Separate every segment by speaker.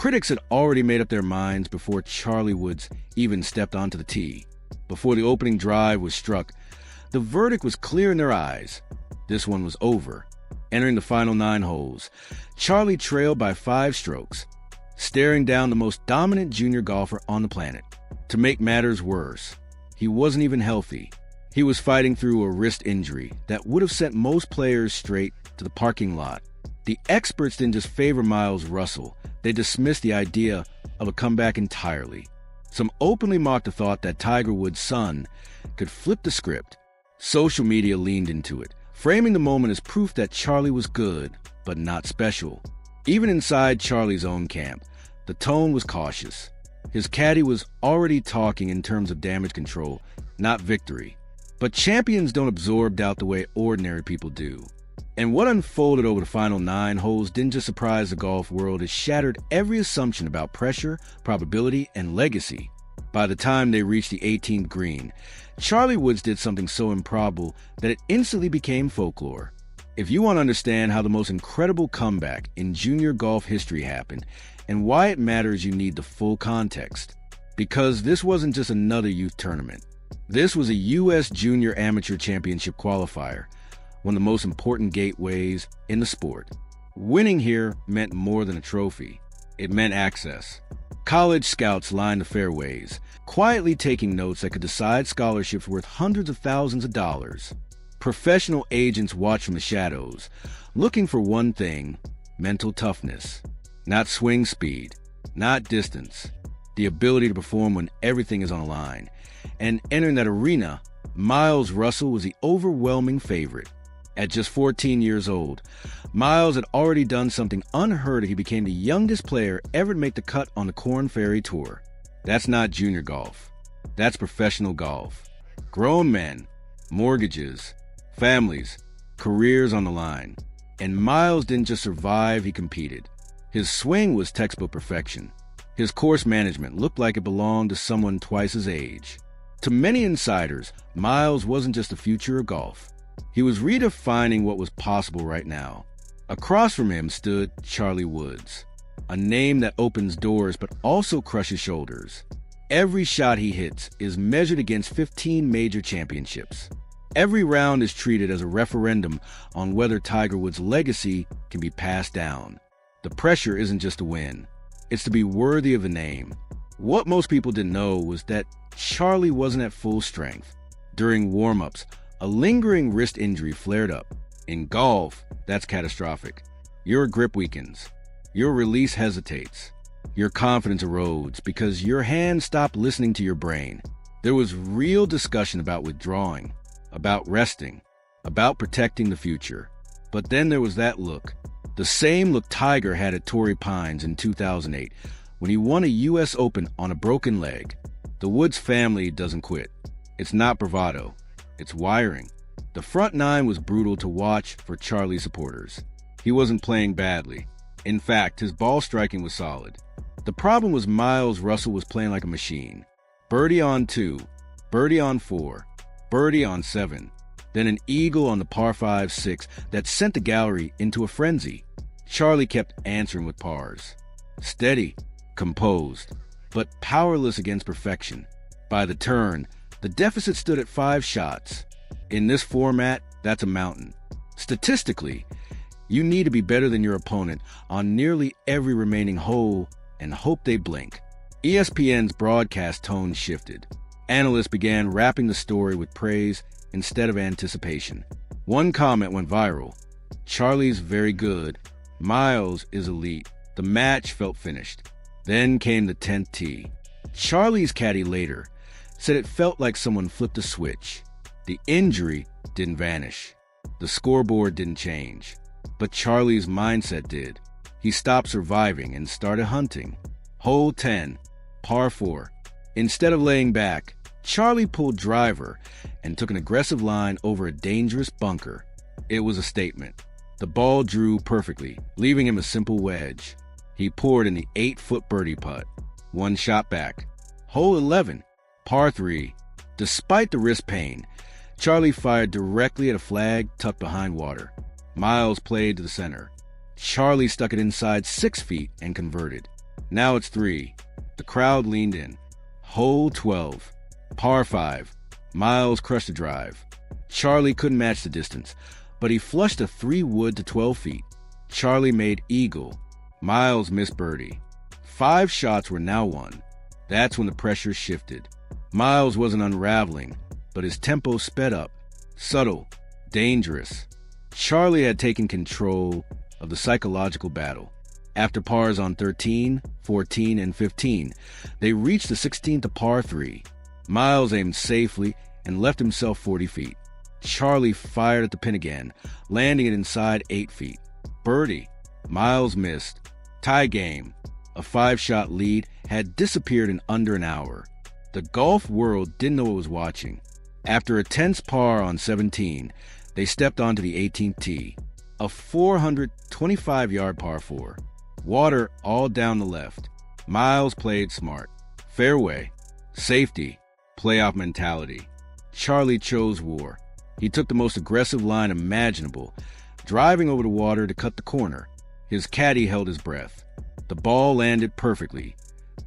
Speaker 1: Critics had already made up their minds before CharlieWoods even stepped onto the tee. Before the opening drive was struck, the verdict was clear in their eyes. This one was over. Entering the final 9 holes, Charlie trailed by 5 strokes, staring down the most dominant junior golfer on the planet. To make matters worse, he wasn't even healthy. He was fighting through a wrist injury that would have sent most players straight to the parking lot. The experts didn't just favor Miles Russell, they dismissed the idea of a comeback entirely. Some openly mocked the thought that TigerWoods' son could flip the script. Social media leaned into it, framing the moment as proof that Charlie was good, but not special. Even inside Charlie's own camp, the tone was cautious. His caddy was already talking in terms of damage control, not victory. But champions don't absorb doubt the way ordinary people do. And what unfolded over the final 9 holes didn't just surprise the golf world, it shattered every assumption about pressure, probability, and legacy. By the time they reached the 18th green, CharlieWoods did something so improbable that it instantly became folklore. If you want to understand how the most incredible comeback in junior golf history happened and why it matters, you need the full context. Because this wasn't just another youth tournament. This was a U.S. Junior Amateur Championship qualifier, one of the most important gateways in the sport. Winning here meant more than a trophy. It meant access. College scouts lined the fairways, quietly taking notes that could decide scholarships worth hundreds of thousands of dollars. Professional agents watched from the shadows, looking for one thing: mental toughness. Not swing speed, not distance. The ability to perform when everything is on the line. And entering that arena, Miles Russell was the overwhelming favorite. At just 14 years old, Miles had already done something unheard of. He became the youngest player ever to make the cut on the Korn Ferry Tour. That's not junior golf. That's professional golf. Grown men, mortgages, families, careers on the line. And Miles didn't just survive, he competed. His swing was textbook perfection. His course management looked like it belonged to someone twice his age. To many insiders, Miles wasn't just the future of golf. He was redefining what was possible right now. Across from him stood CharlieWoods, a name that opens doors but also crushes shoulders. Every shot he hits is measured against 15 major championships. Every round is treated as a referendum on whether TigerWoods' legacy can be passed down. The pressure isn't just to win, it's to be worthy of the name. What most people didn't know was that Charlie wasn't at full strength. During warm-ups, a lingering wrist injury flared up. In golf, that's catastrophic. Your grip weakens. Your release hesitates. Your confidence erodes because your hands stop listening to your brain. There was real discussion about withdrawing, about resting, about protecting the future. But then there was that look. The same look Tiger had at Torrey Pines in 2008 when he won a U.S. Open on a broken leg. The Woods family doesn't quit. It's not bravado. It's wiring. The front 9 was brutal to watch for Charlie supporters. He wasn't playing badly. In fact, his ball striking was solid. The problem was Miles Russell was playing like a machine. Birdie on 2, birdie on 4, birdie on 7, then an eagle on the par 5-6 that sent the gallery into a frenzy. Charlie kept answering with pars. Steady, composed, but powerless against perfection. By the turn, the deficit stood at 5 shots. In this format, that's a mountain. Statistically, you need to be better than your opponent on nearly every remaining hole and hope they blink. ESPN's broadcast tone shifted. Analysts began wrapping the story with praise instead of anticipation. One comment went viral. Charlie's very good. Miles is elite. The match felt finished. Then came the 10th tee. Charlie's caddy later said it felt like someone flipped a switch. The injury didn't vanish. The scoreboard didn't change. But Charlie's mindset did. He stopped surviving and started hunting. Hole 10, par 4. Instead of laying back, Charlie pulled driver and took an aggressive line over a dangerous bunker. It was a statement. The ball drew perfectly, leaving him a simple wedge. He poured in the 8-foot birdie putt. One shot back. Hole 11, par 3. Despite the wrist pain, Charlie fired directly at a flag tucked behind water. Miles played to the center. Charlie stuck it inside 6 feet and converted. Now it's 3. The crowd leaned in. Hole 12. Par 5. Miles crushed the drive. Charlie couldn't match the distance, but he flushed a 3-wood to 12 feet. Charlie made eagle. Miles missed birdie. 5 shots were now won. That's when the pressure shifted. Miles wasn't unraveling, but his tempo sped up. Subtle, dangerous. Charlie had taken control of the psychological battle. After pars on 13, 14, and 15, they reached the 16th par 3. Miles aimed safely and left himself 40 feet. Charlie fired at the pin again, landing it inside 8 feet. Birdie. Miles missed. Tie game. A 5-shot lead had disappeared in under an hour. The golf world didn't know it was watching. After a tense par on 17, they stepped onto the 18th tee, a 425-yard par 4. Water all down the left. Miles played smart. Fairway. Safety. Playoff mentality. Charlie chose war. He took the most aggressive line imaginable, driving over the water to cut the corner. His caddy held his breath. The ball landed perfectly,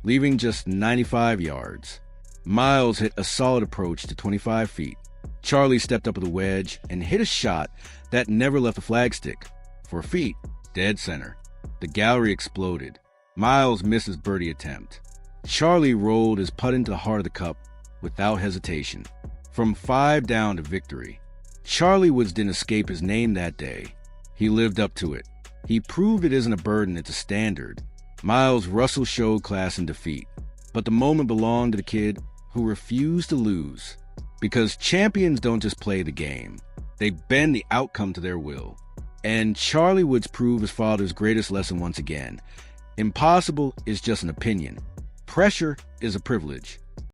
Speaker 1: leaving just 95 yards. Miles hit a solid approach to 25 feet. Charlie stepped up with a wedge and hit a shot that never left the flagstick. 4 feet, dead center. The gallery exploded. Miles missed his birdie attempt. Charlie rolled his putt into the heart of the cup without hesitation. From 5 down to victory. CharlieWoods didn't escape his name that day. He lived up to it. He proved it isn't a burden, it's a standard. Miles Russell showed class in defeat. But the moment belonged to the kid who refused to lose. Because champions don't just play the game. They bend the outcome to their will. And CharlieWoods proved his father's greatest lesson once again. Impossible is just an opinion. Pressure is a privilege.